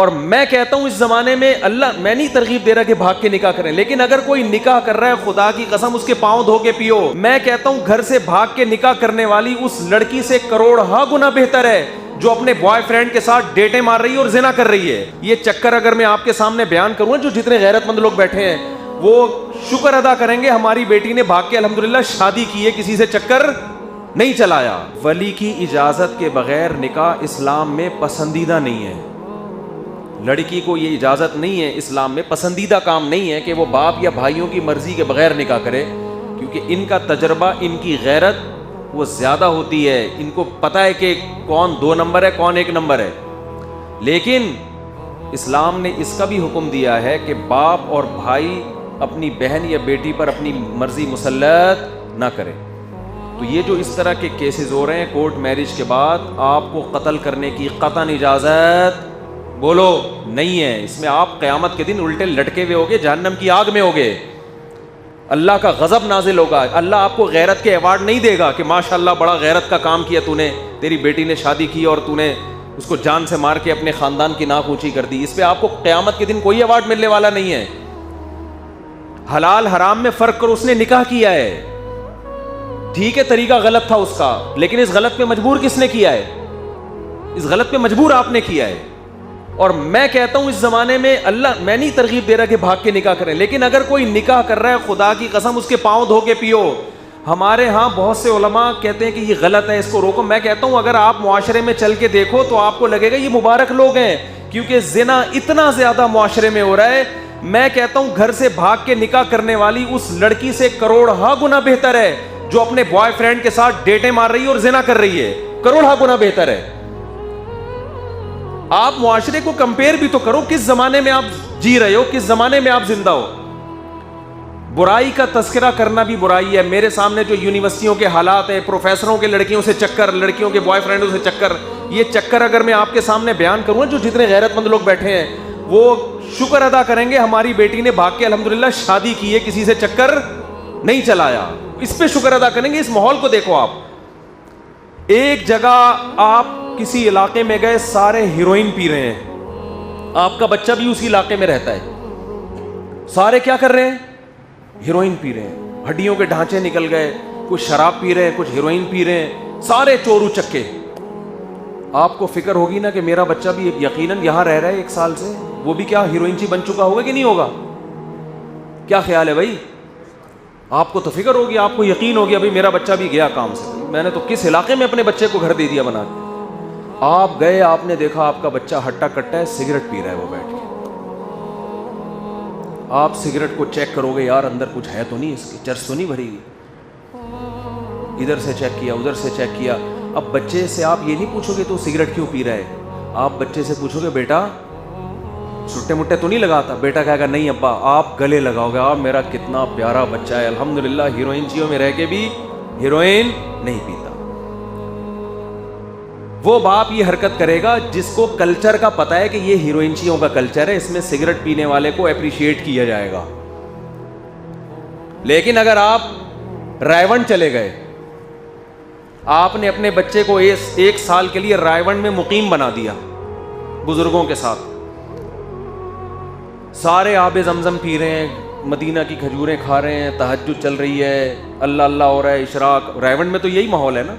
اور میں کہتا ہوں اس زمانے میں اللہ، میں نہیں ترغیب دے رہا کہ بھاگ کے نکاح کریں، لیکن اگر کوئی نکاح کر رہا ہے خدا کی قسم اس کے پاؤں دھو کے پیو. میں کہتا ہوں گھر سے بھاگ کے نکاح کرنے والی اس لڑکی سے کروڑہا گنا بہتر ہے جو اپنے بوائے فرینڈ کے ساتھ ڈیٹیں مار رہی ہے اور زنا کر رہی ہے. یہ چکر اگر میں آپ کے سامنے بیان کروں، جو جتنے غیرت مند لوگ بیٹھے ہیں وہ شکر ادا کریں گے ہماری بیٹی نے بھاگ کے الحمدللہ شادی کی ہے، کسی سے چکر نہیں چلایا. ولی کی اجازت کے بغیر نکاح اسلام میں پسندیدہ نہیں ہے. لڑکی کو یہ اجازت نہیں ہے، اسلام میں پسندیدہ کام نہیں ہے کہ وہ باپ یا بھائیوں کی مرضی کے بغیر نکاح کرے، کیونکہ ان کا تجربہ، ان کی غیرت وہ زیادہ ہوتی ہے. ان کو پتہ ہے کہ کون 2 نمبر ہے کون 1 نمبر ہے. لیکن اسلام نے اس کا بھی حکم دیا ہے کہ باپ اور بھائی اپنی بہن یا بیٹی پر اپنی مرضی مسلط نہ کرے. تو یہ جو اس طرح کے کیسز ہو رہے ہیں کورٹ میرج کے بعد، آپ کو قتل کرنے کی قطعاً اجازت بولو نہیں ہے. اس میں آپ قیامت کے دن الٹے لٹکے ہوئے ہوگے، جہنم کی آگ میں ہوگے، اللہ کا غضب نازل ہوگا. اللہ آپ کو غیرت کے ایوارڈ نہیں دے گا کہ ماشاءاللہ بڑا غیرت کا کام کیا تو نے، تیری بیٹی نے شادی کی اور تو نے اس کو جان سے مار کے اپنے خاندان کی ناک اونچی کر دی. اس پہ آپ کو قیامت کے دن کوئی ایوارڈ ملنے والا نہیں ہے. حلال حرام میں فرق کرو. اس نے نکاح کیا ہے، ٹھیک ہے طریقہ غلط تھا اس کا، لیکن اس غلط پہ مجبور کس نے کیا ہے؟ اس غلط پہ مجبور آپ نے کیا ہے. اور میں کہتا ہوں اس زمانے میں اللہ، میں نہیں ترغیب دے رہا کہ بھاگ کے نکاح کریں، لیکن اگر کوئی نکاح کر رہا ہے خدا کی قسم اس کے پاؤں دھو کے پیو. ہمارے ہاں بہت سے علماء کہتے ہیں کہ یہ غلط ہے، اس کو روکو. میں کہتا ہوں اگر آپ معاشرے میں چل کے دیکھو تو آپ کو لگے گا یہ مبارک لوگ ہیں، کیونکہ زنا اتنا زیادہ معاشرے میں ہو رہا ہے. میں کہتا ہوں گھر سے بھاگ کے نکاح کرنے والی اس لڑکی سے کروڑہا گنا بہتر ہے جو اپنے بوائے فرینڈ کے ساتھ ڈیٹیں مار رہی ہے اور زنا کر رہی ہے. کروڑہا گنا بہتر ہے. آپ معاشرے کو کمپیئر بھی تو کرو، کس زمانے میں آپ جی رہے ہو، کس زمانے میں آپ زندہ ہو. برائی کا تذکرہ کرنا بھی برائی ہے. میرے سامنے جو یونیورسٹیوں کے حالات ہیں، پروفیسروں کے لڑکیوں سے چکر، لڑکیوں کے بوائے فرینڈوں سے چکر، یہ چکر اگر میں آپ کے سامنے بیان کروں، جو جتنے غیرت مند لوگ بیٹھے ہیں وہ شکر ادا کریں گے ہماری بیٹی نے بھاگ کے الحمدللہ شادی کی ہے، کسی سے چکر نہیں چلایا. اس پہ شکر ادا کریں گے. اس ماحول کو دیکھو. آپ ایک جگہ آپ کسی علاقے میں گئے، سارے ہیروئن پی رہے ہیں، آپ کا بچہ بھی اسی علاقے میں رہتا ہے، سارے کیا کر رہے ہیں؟ ہیروئن پی رہے ہیں. ہڈیوں کے ڈھانچے نکل گئے، کچھ شراب پی رہے ہیں، کچھ ہیروئن پی رہے ہیں، سارے چورو چکے. آپ کو فکر ہوگی نا کہ میرا بچہ بھی یقیناً یہاں رہ رہا ہے 1 سال سے، وہ بھی کیا ہیروئن چی بن چکا ہوگا کہ نہیں ہوگا؟ کیا خیال ہے بھائی؟ آپ کو تو فکر ہوگی، آپ کو یقین ہوگی ابھی میرا بچہ بھی گیا کام سے، میں نے تو کس علاقے میں اپنے بچے کو گھر دے دیا بنا کے. آپ گئے، آپ نے دیکھا آپ کا بچہ ہٹا کٹا ہے، سگریٹ پی رہا ہے وہ بیٹھ کے. آپ سگریٹ کو چیک کرو گے، یار اندر کچھ ہے تو نہیں، اس کی چرس تو نہیں بھری ہوئی. ادھر سے چیک کیا، ادھر سے چیک کیا. اب بچے سے آپ یہ نہیں پوچھو گے تو سگریٹ کیوں پی رہا ہے، آپ بچے سے پوچھو گے بیٹا چھٹے مٹے تو نہیں لگاتا؟ بیٹا کہے گا نہیں ابا. آپ گلے لگاؤ گے، آپ میرا کتنا پیارا بچہ ہے، الحمدللہ ہیروئن چیوں میں رہ کے بھی ہیروئن نہیں پیتا. وہ باپ یہ حرکت کرے گا جس کو کلچر کا پتہ ہے کہ یہ ہیروئنچیوں کا کلچر ہے، اس میں سگریٹ پینے والے کو اپریشیٹ کیا جائے گا. لیکن اگر آپ رائے چلے گئے، آپ نے اپنے بچے کو 1 سال کے لیے رائے میں مقیم بنا دیا بزرگوں کے ساتھ، سارے آب زمزم پی رہے ہیں، مدینہ کی کھجوریں کھا رہے ہیں، تہجد چل رہی ہے، اللہ اللہ ہو رہا ہے، اشراق. رائے میں تو یہی ماحول ہے نا،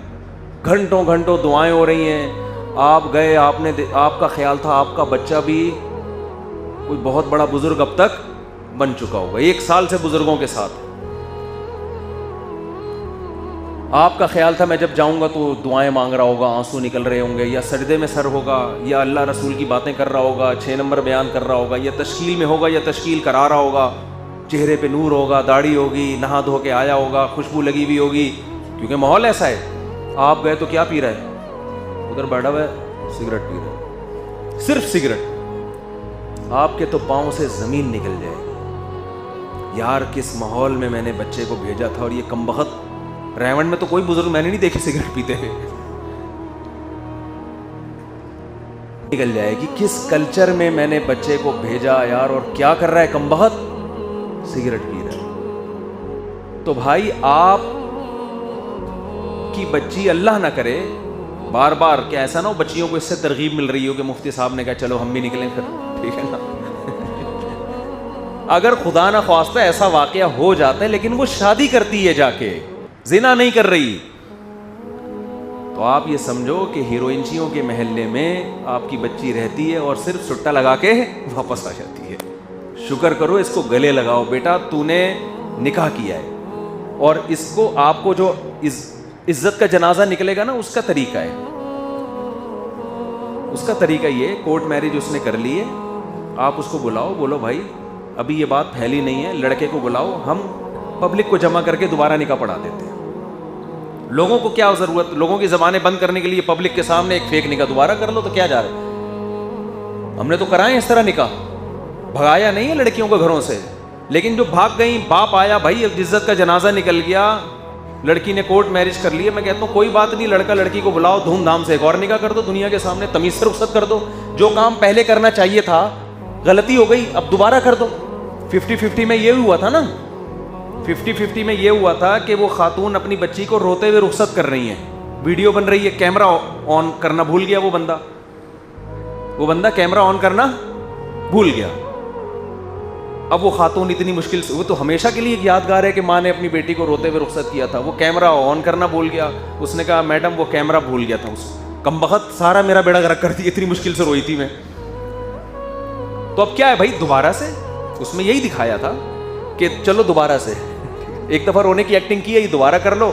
گھنٹوں گھنٹوں دعائیں ہو رہی ہیں. آپ گئے، آپ کا خیال تھا آپ کا بچہ بھی کوئی بہت بڑا بزرگ اب تک بن چکا ہوگا، 1 سال سے بزرگوں کے ساتھ. آپ کا خیال تھا میں جب جاؤں گا تو دعائیں مانگ رہا ہوگا، آنسو نکل رہے ہوں گے، یا سجدے میں سر ہوگا، یا اللہ رسول کی باتیں کر رہا ہوگا، 6 نمبر بیان کر رہا ہوگا، یا تشکیل میں ہوگا، یا تشکیل کرا رہا ہوگا، چہرے پہ نور ہوگا، داڑھی ہوگی، نہا دھو کے آیا ہوگا، خوشبو لگی ہوئی ہوگی، کیونکہ ماحول ایسا ہے. آپ گئے تو کیا پی رہا ہے؟ ادھر بیٹھا ہوا ہے سگریٹ پی رہا ہے، صرف سگریٹ. آپ کے تو پاؤں سے زمین نکل جائے گی، یار کس ماحول میں میں نے بچے کو بھیجا تھا. اور یہ کمبخت ریونڈ میں تو کوئی بزرگ میں نے نہیں دیکھے سگریٹ پیتے ہیں. نکل جائے گی کس کلچر میں نے بچے کو بھیجا یار، اور کیا کر رہا ہے کمبخت؟ سگریٹ پی رہا ہے. تو بھائی آپ کی بچی اللہ نہ کرے بار بار کہ ایسا نہ ہو بچیوں کو اس سے ترغیب مل رہی ہو کہ مفتی صاحب نے کہا چلو ہم بھی نکلیں پھر, ٹھیک ہے نا. اگر خدا نہ خواستہ ایسا واقعہ ہو جاتا ہے لیکن وہ شادی کرتی ہے جا کے, زنا نہیں کر رہی, تو آپ یہ سمجھو کہ ہیروئنچیوں کے محلے میں آپ کی بچی رہتی ہے اور صرف سٹا لگا کے واپس آ جاتی ہے. شکر کرو, اس کو گلے لگاؤ, بیٹا تو نے نکاح کیا ہے, اور اس کو آپ کو جو عزت کا جنازہ نکلے گا نا, اس کا طریقہ ہے, اس کا طریقہ یہ, کورٹ میرج اس نے کر لی ہے, آپ اس کو بلاؤ, بولو بھائی ابھی یہ بات پھیلی نہیں ہے, لڑکے کو بلاؤ, ہم پبلک کو جمع کر کے دوبارہ نکاح پڑھا دیتے ہیں. لوگوں کو کیا ضرورت, لوگوں کی زبانیں بند کرنے کے لیے پبلک کے سامنے ایک فیک نکاح دوبارہ کر لو تو کیا جا رہا ہے. ہم نے تو کرائے اس طرح نکاح, بھگایا نہیں ہے لڑکیوں کو گھروں سے, لیکن جو بھاگ گئیں, باپ آیا بھائی عزت کا جنازہ نکل گیا, لڑکی نے کورٹ میرج کر لی ہے, میں کہتا ہوں کوئی بات نہیں, لڑکا لڑکی کو بلاؤ, دھوم دھام سے ایک اور نکاح کر دو دنیا کے سامنے, تمیز سے رخصت کر دو. جو کام پہلے کرنا چاہیے تھا, غلطی ہو گئی, اب دوبارہ کر دو. 50-50 میں یہ ہوا تھا نا, 50-50 میں یہ ہوا تھا کہ وہ خاتون اپنی بچی کو روتے ہوئے رخصت کر رہی ہیں, ویڈیو بن رہی ہے, کیمرہ آن کرنا بھول گیا وہ بندہ کیمرہ آن کرنا بھول گیا. اب وہ خاتون اتنی مشکل سے, وہ تو ہمیشہ کے لیے یادگار ہے کہ ماں نے اپنی بیٹی کو روتے ہوئے رخصت کیا تھا, وہ کیمرہ آن کرنا بھول گیا. اس نے کہا میڈم وہ کیمرہ بھول گیا تھا, اس کمبخت سارا میرا بیڑا غرق کر دیا, اتنی مشکل سے روئی تھی میں. تو اب کیا ہے بھائی, دوبارہ سے, اس میں یہی دکھایا تھا کہ چلو دوبارہ سے, ایک دفعہ رونے کی ایکٹنگ کی ہے, یہ دوبارہ کر لو,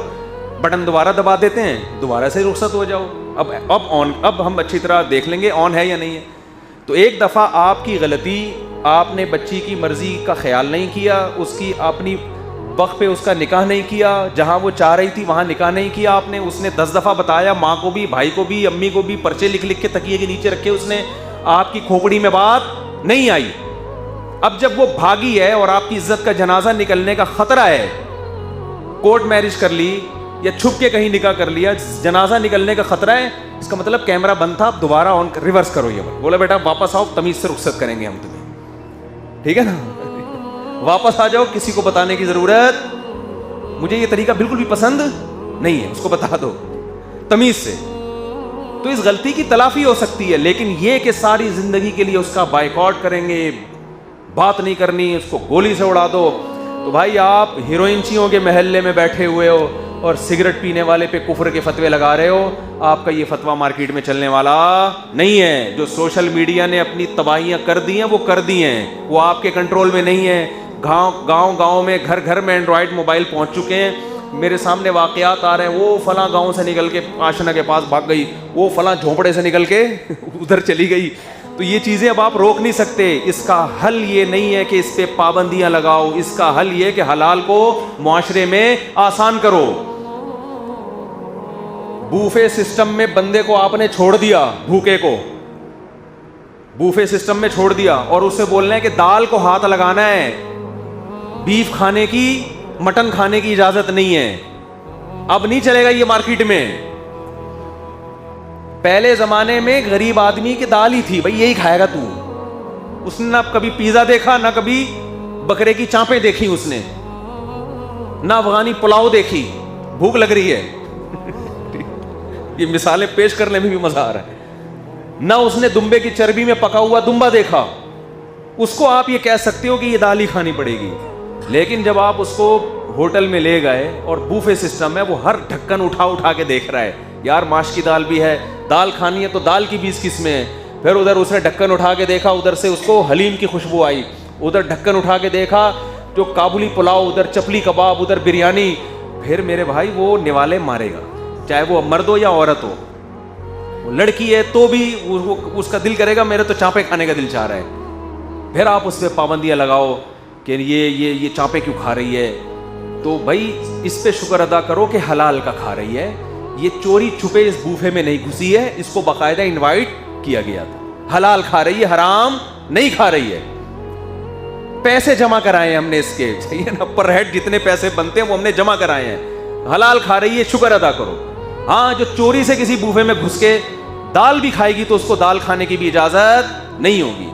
بٹن دوبارہ دبا دیتے ہیں, دوبارہ سے رخصت ہو جاؤ. اب ہم اچھی طرح دیکھ لیں گے آن ہے یا نہیں ہے. تو ایک دفعہ آپ کی غلطی, آپ نے بچی کی مرضی کا خیال نہیں کیا, اس کی اپنی وقت پہ اس کا نکاح نہیں کیا, جہاں وہ چاہ رہی تھی وہاں نکاح نہیں کیا آپ نے. اس نے 10 دفعہ بتایا, ماں کو بھی, بھائی کو بھی, امی کو بھی, پرچے لکھ لکھ کے تکیے کے نیچے رکھے اس نے, آپ کی کھوپڑی میں بات نہیں آئی. اب جب وہ بھاگی ہے اور آپ کی عزت کا جنازہ نکلنے کا خطرہ ہے, کورٹ میرج کر لی یا چھپ کے کہیں نکاح کر لیا, جنازہ نکلنے کا خطرہ ہے, اس کا مطلب کیمرہ بند تھا, اب دوبارہ آن ریورس کرو. یہ بولا بیٹا واپس آؤ, تمیز سے رخصت کریں گے ہم تمہیں, ٹھیک ہے نا, واپس آ جاؤ, کسی کو بتانے کی ضرورت, مجھے یہ طریقہ بالکل بھی پسند نہیں ہے, اس کو بتا دو تمیز سے. تو اس غلطی کی تلافی ہو سکتی ہے, لیکن یہ کہ ساری زندگی کے لیے اس کا بائیکاٹ کریں گے, بات نہیں کرنی, اس کو گولی سے اڑا دو, تو بھائی آپ ہیروئنچیوں کے محلے میں بیٹھے ہوئے ہو اور سگریٹ پینے والے پہ کفر کے فتوے لگا رہے ہو. آپ کا یہ فتویٰ مارکیٹ میں چلنے والا نہیں ہے. جو سوشل میڈیا نے اپنی تباہیاں کر دی ہیں وہ کر دی ہیں, وہ آپ کے کنٹرول میں نہیں ہے. گاؤں میں گھر گھر میں اینڈرائڈ موبائل پہنچ چکے ہیں. میرے سامنے واقعات آ رہے ہیں, وہ فلاں گاؤں سے نکل کے آشنا کے پاس بھاگ گئی, وہ فلاں جھونپڑے سے نکل کے ادھر چلی گئی. تو یہ چیزیں اب آپ روک نہیں سکتے. اس کا حل یہ نہیں ہے کہ اس پہ پابندیاں لگاؤ, اس کا حل یہ کہ حلال کو معاشرے میں آسان کرو. بوفے سسٹم میں بندے کو آپ نے چھوڑ دیا, بھوکے کو بوفے سسٹم میں چھوڑ دیا, اور اسے بولنا ہے کہ دال کو ہاتھ لگانا ہے, بیف کھانے کی, مٹن کھانے کی اجازت نہیں ہے. اب نہیں چلے گا یہ مارکیٹ میں. پہلے زمانے میں غریب آدمی کی دال ہی تھی, بھائی یہی کھائے گا تو. اس نے نہ کبھی پیزا دیکھا, نہ کبھی بکرے کی چانپیں دیکھی اس نے, نہ افغانی پلاؤ دیکھی. بھوک لگ رہی ہے, یہ مثالیں پیش کرنے میں بھی مزہ آ رہا ہے. نہ اس نے دمبے کی چربی میں پکا ہوا دمبا دیکھا. اس کو آپ یہ کہہ سکتے ہو کہ یہ دال ہی کھانی پڑے گی. لیکن جب آپ اس کو ہوٹل میں لے گئے اور بوفے سسٹم ہے, وہ ہر ڈھکن اٹھا کے دیکھ رہا ہے, یار ماش کی دال بھی ہے, دال کھانی ہے تو دال کی 20 قسمیں ہیں. پھر ادھر اس نے ڈھکن اٹھا کے دیکھا, ادھر سے اس کو حلیم کی خوشبو آئی. ادھر ڈھکن اٹھا کے دیکھا جو کابلی پلاؤ, ادھر چپلی کباب, ادھر بریانی. پھر میرے بھائی وہ نوالے مارے گا, چاہے وہ مرد ہو یا عورت ہو. وہ لڑکی ہے تو بھی اس کا دل کرے گا میرے تو چانپیں کھانے کا دل چاہ رہا ہے. پھر آپ اس پہ پابندیاں لگاؤ کہ یہ چانپیں کیوں کھا رہی ہے. تو بھائی اس پہ شکر ادا کرو کہ حلال کا کھا رہی ہے. یہ چوری چھپے اس بوفے میں نہیں گھسی ہے, اس کو باقاعدہ انوائٹ کیا گیا تھا. حلال کھا رہی ہے, حرام نہیں کھا رہی ہے. پیسے جمع کرائے ہیں ہم نے اس کے, صحیح ہے نا, پر ہیڈ جتنے پیسے بنتے ہیں وہ ہم نے جمع کرائے ہیں. حلال کھا رہی ہے, شکر ادا کرو. ہاں جو چوری سے کسی بوفے میں گھس کے دال بھی کھائے گی تو اس کو دال کھانے کی بھی اجازت نہیں ہوگی.